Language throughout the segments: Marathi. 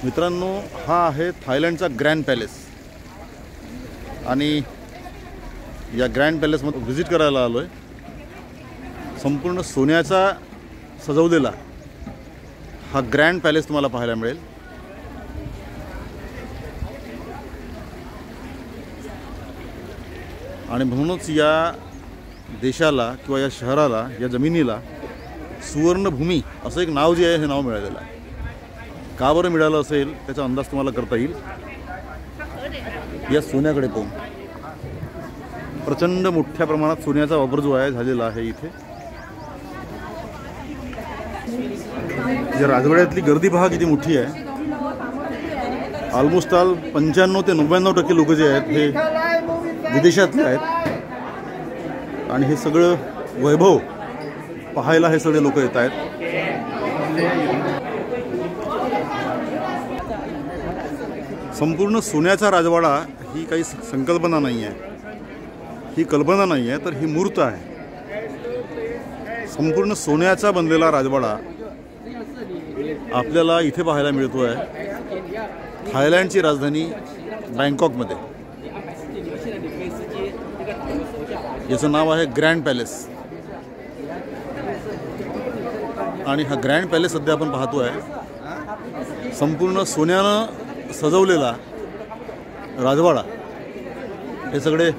मित्रांनो, हा आहे थायलंडचा ग्रँड पॅलेस आणि या ग्रँड पॅलेसमध्ये व्हिजिट करायला आलो आहे। संपूर्ण सोन्याचा सजवलेला हा ग्रँड पॅलेस तुम्हाला पाहायला मिळेल। आणि म्हणूनच या देशाला किंवा या शहराला, या जमिनीला सुवर्णभूमी असं एक नाव जे आहे हे नाव मिळालेलं आहे। का बरं मिळालं असेल त्याचा अंदाज तुम्हाला करता येईल या सोन्याकडे पाहून। प्रचंड मोठ्या प्रमाणात सोन्याचा वापर जो आहे झालेला आहे इथे। या राजवाड्यातली गर्दी पहा किती मोठी आहे। ऑलमोस्ट 95 ते 99% लोक जे आहेत हे विदेशातले आहेत आणि हे सगळं वैभव पाहायला हे सगळे लोक येत आहेत। संपूर्ण सोन्याचा राजवाडा ही काही संकल्पना नाही आहे, ही कल्पना नाही आहे, तर ही मूर्त आहे। संपूर्ण सोन्याचा बनलेला राजवाडा आपल्याला इथे पाहायला मिळतो आहे थायलंडची राजधानी बँकॉकमध्ये। याचं नाव आहे ग्रँड पॅलेस आणि हा ग्रँड पॅलेस सध्या आपण पाहतो आहे। संपूर्ण सोन्यानं सजवलेला राजवाडा, हे सगळे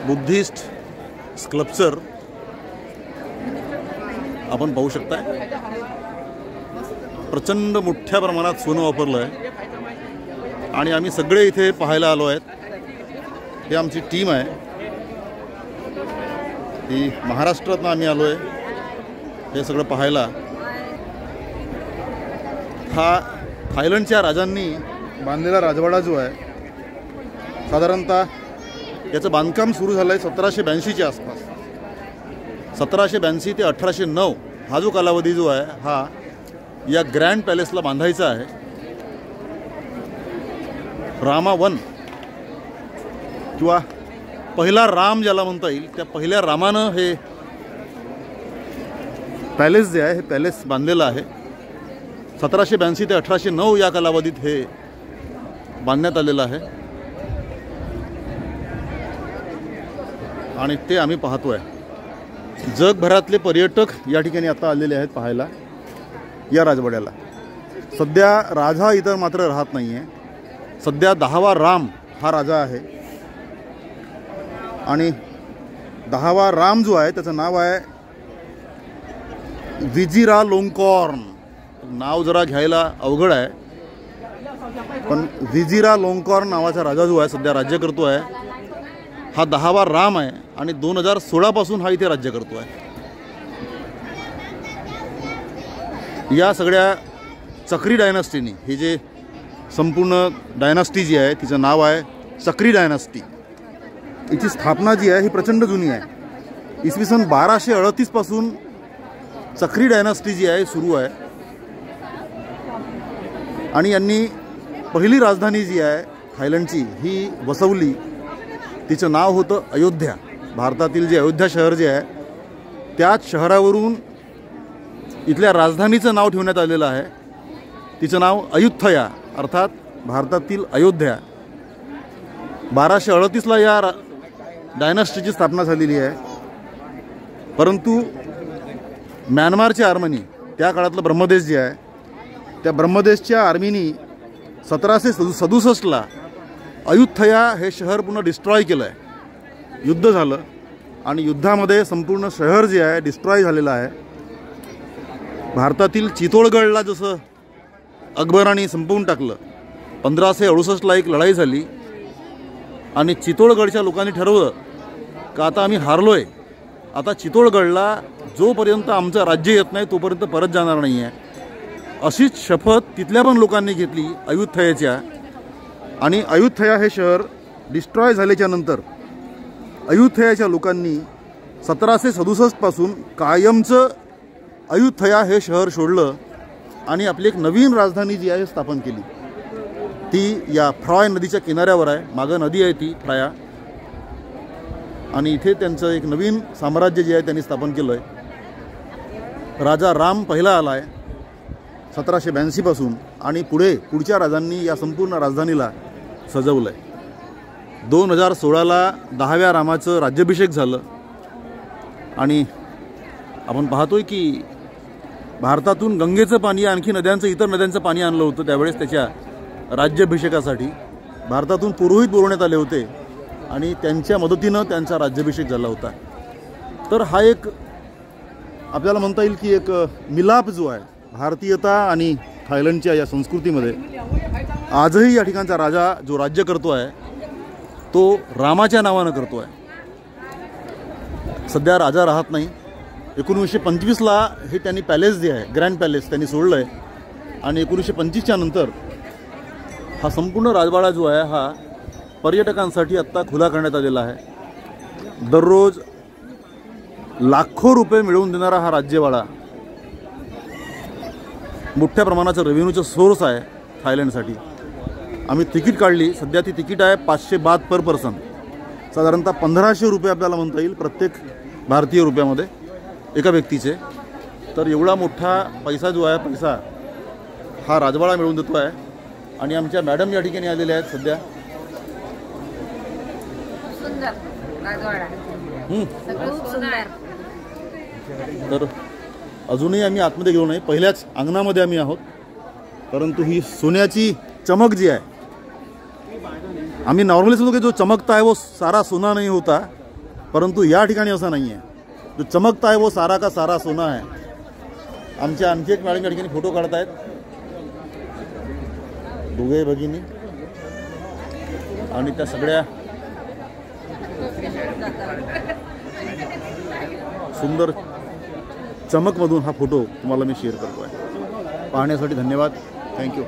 बुद्धिस्ट स्कल्पचर आपण पाहू शकताय। प्रचंड मोठ्या प्रमाणात सोनं वापरलं आहे आणि आम्ही सगळे इथे पाहायला आलो आहेत। ही आमची टीम आहे, ती महाराष्ट्रातून आम्ही आलो आहे हे सगळं पाहायला। हा थायलंडच्या राजांनी बांधलेला राजवाडा जो आहे, साधारणतः याचं बांधकाम सुरू झालं आहे 1782च्या आसपास। 1782 ते 1809 हा जो कालावधी जो आहे हा या ग्रँड पॅलेसला बांधायचा आहे। रामा 1 किंवा पहिला राम ज्याला म्हणता येईल, त्या पहिल्या रामानं हे पॅलेस जे आहे हे पॅलेस बांधलेलं आहे। 1782 ते 1809 या कालावधीत हे बांधण्यात आलेलं आहे आणि ते आम्ही पाहतोय। जगभरातले पर्यटक या ठिकाणी आता आलेले आहेत पाहायला या राजवाड्याला। सध्या राजा इतर मात्र राहत नाही आहे। सध्या 10वा राम हा राजा आहे आणि 10वा राम जो आहे त्याचं नाव आहे विजिरालोंगकॉर्न। नाव जरा घ्यायला अवघड आहे, पण विजिरालोंगकॉर्न नावाचा राजा जो आहे सध्या राज्य करतो आहे, हा 10वा राम आहे आणि 2016 पासून हा इथे राज्य करतो आहे। या सगळ्या चक्री डायनास्टीनी, हे जे संपूर्ण डायनास्टी जी आहे तिचं नाव आहे चक्री डायनास्टी। हिची स्थापना जी आहे ही प्रचंड जुनी आहे। इसवी सन 1238 पासून चक्री डायनास्टी जी आहे सुरू आहे आणि यांनी पहिली राजधानी जी आहे थायलंडची ही वसवली। तिचं नाव होतं अयोध्या। भारतातील जे अयोध्या शहर जे आहे त्याच शहरावरून इथल्या राजधानीचं नाव ठेवण्यात आलेलं आहे। तिचं नाव अयुथया अर्थात भारतातील अयोध्या। 1238ला या डायनास्टीची स्थापना झालेली आहे, परंतु म्यानमारची आर्मीनी, त्या काळातलं ब्रह्मदेश जे आहे त्या ब्रह्मदेशच्या आर्मीनी 1767ला अयुथया हे शहर पुन्हा डिस्ट्रॉय केलं आहे। युद्ध झालं आणि युद्धामध्ये संपूर्ण शहर जे आहे डिस्ट्रॉय झालेलं आहे। भारतातील चितोडगडला जसं अकबराने संपवून टाकलं, 1568ला एक लढाई झाली आणि चितोडगडच्या लोकांनी ठरवलं का आता आम्ही हारलोय, आता चितोडगडला जोपर्यंत आमचं राज्य येत नाही तोपर्यंत परत जाणार नाही आहे। अशीच शपथ तिथल्या पण लोकांनी घेतली अयुथयाच्या। आणि अयुथया हे शहर डिस्ट्रॉय झाल्याच्या नंतर अयुथयाच्या लोकांनी 1767 पासून कायमचं अयुथया हे शहर सोडलं आणि आपली एक नवीन राजधानी जी आहे स्थापन केली। ती या फ्रॉय नदीच्या किनाऱ्यावर आहे, मागं नदी आहे ती फ्राया, आणि इथे त्यांचं एक नवीन साम्राज्य जे आहे त्यांनी स्थापन केलं आहे। राजा राम पहिला आला आहे 1782 पासून आणि पुढच्या राजांनी या संपूर्ण राजधानीला सजवलं आहे. 2016ला 10व्या रामाचं राज्याभिषेक झालं आणि आपण पाहतोय की भारतातून गंगेचं पाणी आणखी इतर नद्यांचं पाणी आणलं होतं. त्यावेळेस त्याच्या राज्याभिषेकासाठी भारतातून पुरोहित बोलवण्यात आले होते आणि त्यांच्या मदतीनं त्यांचा राज्याभिषेक झाला होता. तर हा एक आपल्याला म्हणता येईल की एक मिलाप जो आहे भारतीयता आणि थायलंडच्या या संस्कृतीमध्ये, आजही या ठिकाणचा राजा जो राज्य करतो आहे तो रामाच्या नावानं करतो आहे. सध्या राजा राहत नाही. 1925ला हे त्यांनी पॅलेस जे आहे ग्रँड पॅलेस त्यांनी सोडलं आहे आणि 1925च्या नंतर हा संपूर्ण राजवाडा जो आहे हा पर्यटकांसाठी आत्ता खुला करण्यात आलेला आहे. दररोज लाखो रुपये मिळवून देणारा हा राज्यवाडा मोठ्या प्रमाणाचं रेव्हेन्यूचं सोर्स आहे थायलंडसाठी. आम्ही तिकीट काढली. सध्या ती तिकीट आहे 500 बात पर पर्सन, साधारणतः 1500 रुपये आपल्याला म्हणता येईल प्रत्येक भारतीय रुपयामध्ये एका व्यक्तीचे. तर एवढा मोठा पैसा जो आहे हा राजवाडा मिळवून देतो आहे. आणि आमच्या मॅडम या ठिकाणी आलेल्या आहेत सध्या. तर अजूनही आम्ही आतमध्ये गेलो नाही, पहिल्याच अंगणामध्ये आम्ही आहोत. परंतु ही सोन्याची चमक जी आहे, आम्ही नॉर्मली समजतो की जो चमकता है वो सारा सोना नहीं होता, परंतु या ठिकाणी असं नाही आहे. जो चमकता है वो सारा का सारा सोना है. आमच्या आणखी एक मॅडम या ठिकाणी फोटो काढत आहेत, दोघे भगिनी. आणि त्या सगळ्या सुंदर चमकमधून हा फोटो तुम्हाला मी शेअर करतो आहे. पाहण्यासाठी धन्यवाद. थँक्यू.